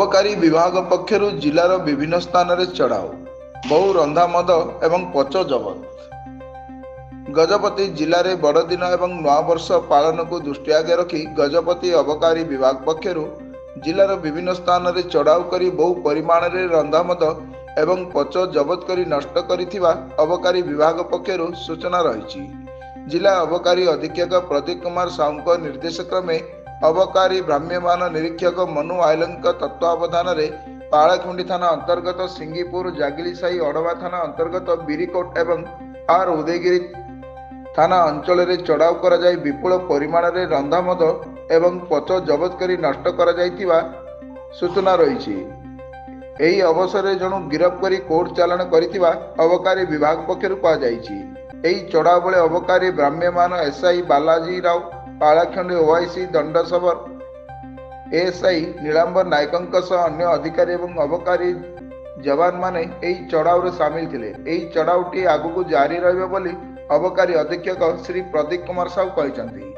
अबकारी विभाग पक्षर जिलार विभिन्न स्थान में चढ़ाऊ बहु रंधा मद एवं पच जबत। गजपति जिले में बड़दिन एवं नूआवर्ष पालन को दृष्टि आगे रखी गजपति अबकारी विभाग पक्षर जिलार विभिन्न स्थान में चढ़ाऊ कर बहु परिमाण में रंधा मद एवं पच जबत कर नष्ट करिथिबा अबकारी विभाग पक्षर सूचना रही। जिला अबकारी अधीक्षक प्रदीप कुमार साहू निर्देशक्रमे अबकारी भ्राम्यमान निरीक्षक मनु आयलन तत्वावधान में पाड़ाखुंडी थाना अंतर्गत सिंगीपुर जागिलीसाही अड़वा थाना अंतर्गत बिरीकोट एवं आर उदयगिरी थाना अंचल में चढ़ाऊ कर विपुल परिमाण में रंधा मद एवं पच जबत कर नष्ट कर सूचना रही। यही अवसर में जणु गिरफ कर कोर्ट चालाण कर अबकारी विभाग पक्षर कहुई। चढ़ाऊ बेले अबकारी भ्राम्यमान SI Balaji Rao Padakhandi OIC Dandasabar ASI Nilambar Nayak अन्य अधिकारी एवं अबकारी जवान माने चढ़ाऊ सामिल थे। चढ़ाऊटी आगू जारी रही अबकारी अधीक्षक श्री प्रदीप कुमार साहू कहते।